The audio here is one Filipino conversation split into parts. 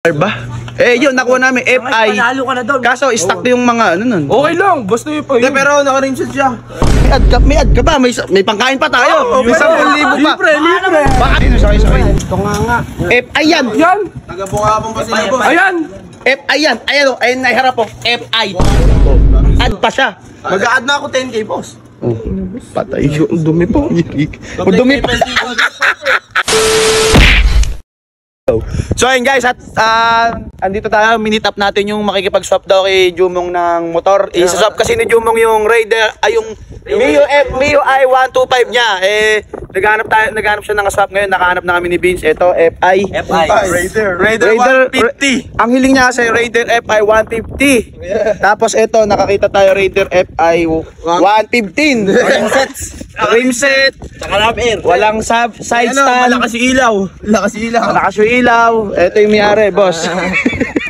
Ba? Eh yun, nakuha namin FI. Panalo ka na doon. Kaso stuck yung mga ano nun. Okay lang, basta yun pa yun. Pero naka-rimshot siya. May ad ka pa, may pangkain pa tayo. May 10,000 pa. Libre. Baka dito sakay. Ito nga. FI yan. Yan. Taga-bungabong pa sila, boss. Ayan. FI yan. Ayan na harap po. FI. Ad pa siya. Mag-a-add na ako 10K, boss. Oh, patay yun. Dumi po. Dumi pa. So ayun guys, at andito tayo, minitap natin yung makikipag-swap daw kay Jumong ng motor. Isa-swap kasi ni Jumong yung Raider, ay yung Mio i125 niya. Eh naghanap siya ng swap ngayon, nakahanap na kami ni Vince. Ito FI Raider 150. Ang hiling niya kasi Raider FI 150. Tapos ito nakakita tayo Raider FI 115. Rim set. Walang side stand. Malakas yung ilaw. Malakas yung ilaw. Ito yung may-ari, boss.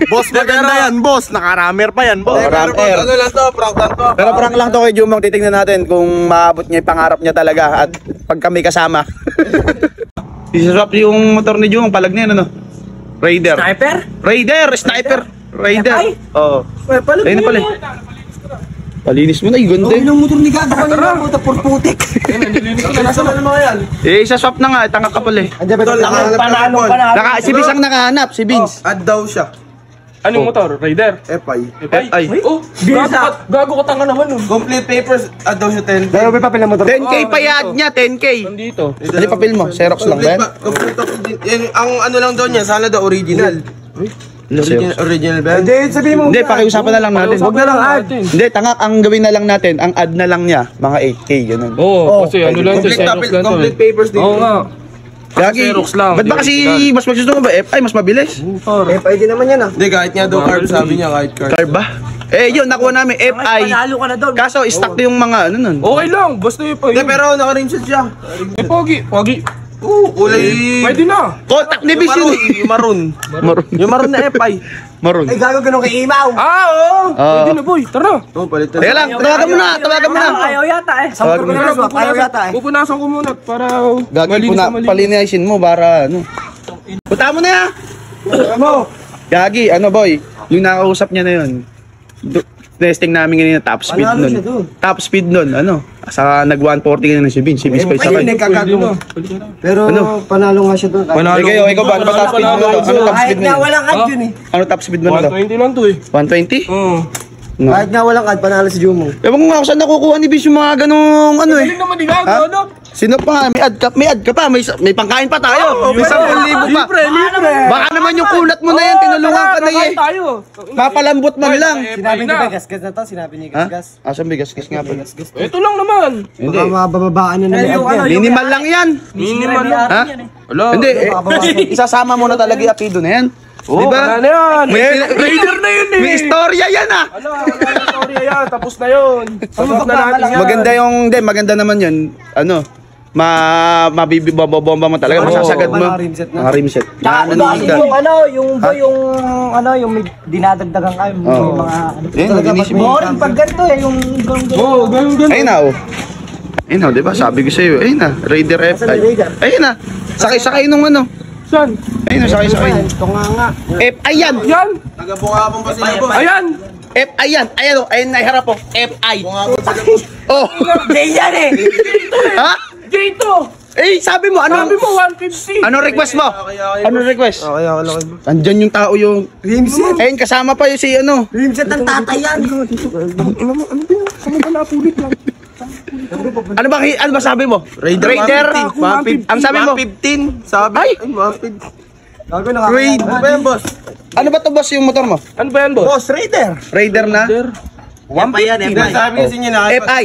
Boss, maganda yan, boss. Naka-rammer pa yan, boss. Rammer. Ano lang to, prank lang to. Pero prank lang to kay Jumong. Titingnan natin kung maabot niya yung pangarap niya talaga at pag kami kasama. Isaswap yung motor ni Jumong, palag niya, ano? Raider. Sniper. Raider. Oo. Ayun na pala. Palinis mo na, yung ganda. Yung motor ni Gago kanina, puta purputik. Nasa na naman yan? Eh, isaswap na nga, tanga ka pala eh. Panalo. Si Vince ang nakahanap, si Vince. Add daw siya. Anong motor? Raider? FI. Ay. Oh, gago ka tanga naman nun. Complete papers, add daw siya 10K. Pero may papel na motor. 10K pa yan niya, 10K. Nandito. Ano yung papel mo? Xerox lang ba yan? Complete ang ano lang daw niya, sana daw original. Original ba? Hindi, sabihin mo. Hindi, pakiusapan na lang natin. Huwag na lang add. Hindi, tangak, ang gawin na lang natin, ang add na lang niya, mga 8K, ganun. Oo, kasi ano lang to, Xerox lang to. Complete papers din. Oo nga. Lagi, Xerox lang. ba't ba kasi mas magsusunod mo ba? FI, mas mabilis? FI din naman yan ah. Hindi, kahit nga daw card, sabi niya kahit card. Carb ba? Eh yun, nakuha namin FI. Panalo ka na doon. Kaso stuck yung mga ano nun. Okay lang, basta yun pa Hindi, yun. pero naka-rimshot siya. Eh, pogi. Oo, kulay. Pwede na. Contact division. Yung maroon. Yung maroon na FI. Maroon. Ay, Gago ganun kay Imaw. Oo. Pwede na, boy. Tara. Oo, palitan. Teka lang, tawagan mo na. Ayaw yata eh. Sampur ko na swap, ayaw yata eh. Pupunasan ko muna para Gagi, palinisin mo para ano. Punta mo na yan. Gagi, ano boy, yung nakausap niya na yun. Testing namin ngayon top speed Panalo nun. siya dun. Top speed nun, ano? Sa nag 140 ka na si Vince. Si Vince pa isa Ayun, kayo. nagkakagawa. Pero panalo nga siya doon. Ikaw ba? Ano ba top speed mo? Ano top Kahit speed mo? nga walang ad yun eh. Ano top speed mo na? 120 lang to eh. 120? Oo. No. Kahit nga walang ad, panalo si Jumong. Ewan ko nga ako saan nakukuha ni Vince yung mga ganong ano eh. Galing naman ni Gago, Ha? ano? Sino pa? May ad ka pa. May pangkain pa tayo. May 10,000 pa. Libre. Baka naman yung kulat mo na yan. Tinulungan ka na eh. tayo. Mapalambot man lang. Sinabi niya ba gasgas na to? Sinabi niya Ha? gasgas. Asan bigas-gas nga pala? Ito lang naman. Hindi. Baka mabababaan na naman ad yan. Minimal lang yan. Minimal lang. Ha? Wala. Hindi. Isasama mo na talaga yung apido na yan. Oo, Diba? wala na yan. May- Raider na yun eh. May istorya yan ah. Wala story yan. Tapos na yun. Tapos na natin yan. Maganda yung, maganda naman yun. Ano? Mabibibomba mo talaga. Masasagad mo. Mga rimset na. Mga rimset. Tsaka yung may dinadagdagan kayo, Oo. yung mga ano. Maglinis mo. Boring pag ganito eh, yung Oo, ganun. Ayun na oh. Ayun na, diba? Sabi ko sa'yo. Ayun na. Raider F. Asan yung Raider? Ayun na. Sakay-sakay nung ano. Saan? Ayun na, sakay-sakay. Ito nga. FI yan. Yan. Taga-bungabong pa sila, boss. Ayan. FI yan. Ayun na harap po. FI. Bungabong sila, boss. Oh. Day yan eh! Ha? Dito. Eh, sabi mo, Sabi ano? mo 150. Ano request mo? Ano request? Okay, lang. Andyan yung tao yung... Rimset! Ayun, kasama pa yung si ano. Rimset ng tatay yan! Ano ba sabi mo? Raider 150. Ang sabi mo? 115. Sabi. Ay! 115. Gago na Raid. Ano ba yan, boss? Ano ba to boss yung motor mo? Ano ba yan, boss? Boss, Raider. Raider na? 150. Sabi kasi niya na. FI.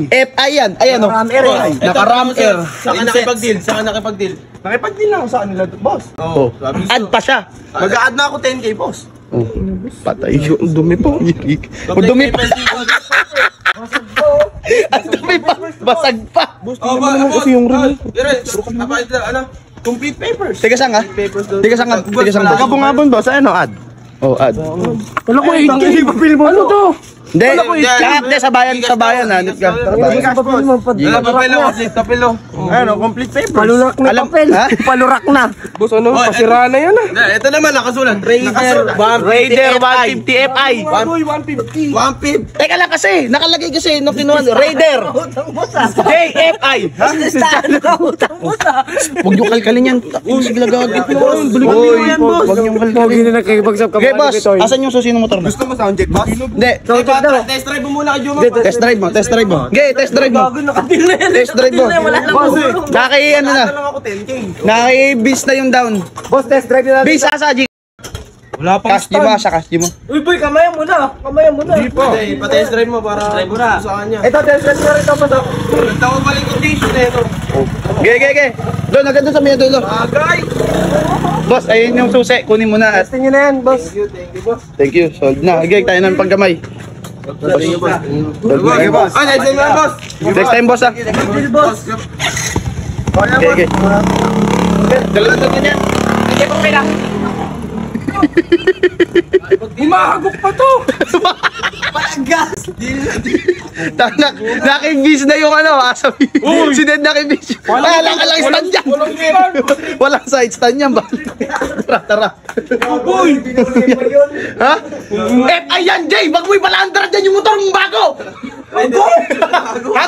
FI yan. Ayan o. Ram air eh. Naka-ram air. Saka nakipag-deal. Nakipag-deal lang ako sa kanila, boss. Oh. Add pa siya. Mag-a-add na ako 10K, boss. Oh. Patay yun. Dumi po. Dumi pa. Ang dumi pa. Basag pa. Boss, kasi yung ring. Ano? Complete papers. Teka saan ka? Teka saan ka? Teka saan ka? Pagkabungabon, boss. Ano, add? Oh, add. Wala ko 8K. Ano to? Hindi, hindi sa bayan, hanip ka. Wala papel o, papel o. Ano, complete paper. Palurak na Alam, papel. ha? Palurak na. Boss, ano? Pasira na yan ah. Ito naman, nakasulat. Raider 150 Fi. Uy, 150. 150. Teka lang kasi, nakalagay kasi nung kinuha, Raider Utang mo sa. JFI. Listahan ka, utang mo sa. Huwag yung kalkalin yan. Sige lagagit mo. Uy, Huwag yung kalkalin. na nakikipag-usap Okay, boss. Asan yung susi ng motor mo? Gusto mo sound check, boss? Hindi. Test drive mo muna kay Juma. Test drive mo, test drive mo. Okay, test drive mo. Gago, nakatil na yan. Test drive mo. Wala lang ulo. Ano na? ako 10K. Naki-bis na yung down. Boss, test drive na natin. Bis asa, G. Wala pang Cash G mo, sa cash G mo. Uy, boy, kamayan mo na. Kamayan mo na. Hindi po. Pa-test drive mo para sa kanya. Ito, test drive na rin ito, boss. Tao balik condition na ito. Okay. Doon, agad doon sa mga dulo. Agay! Boss, ayun yung susi. Kunin mo na. Testing nyo na yan, boss. Thank you. Sold na. Okay, tayo na ng pagkamay. Boss. Ah, next time na, boss. Next time, boss, ha. Deal, boss. Okay. Dala na doon yan. Okay lang. Humahagok pa to. Palagas. Nakibis na yung ano, asabi. Si Ned nakibis. Walang stand yan. Walang side stand yan ba? Tara. Uy! Ha? Ayan, Jay! Wag mo'y palandar dyan yung motor mong bago! Ha?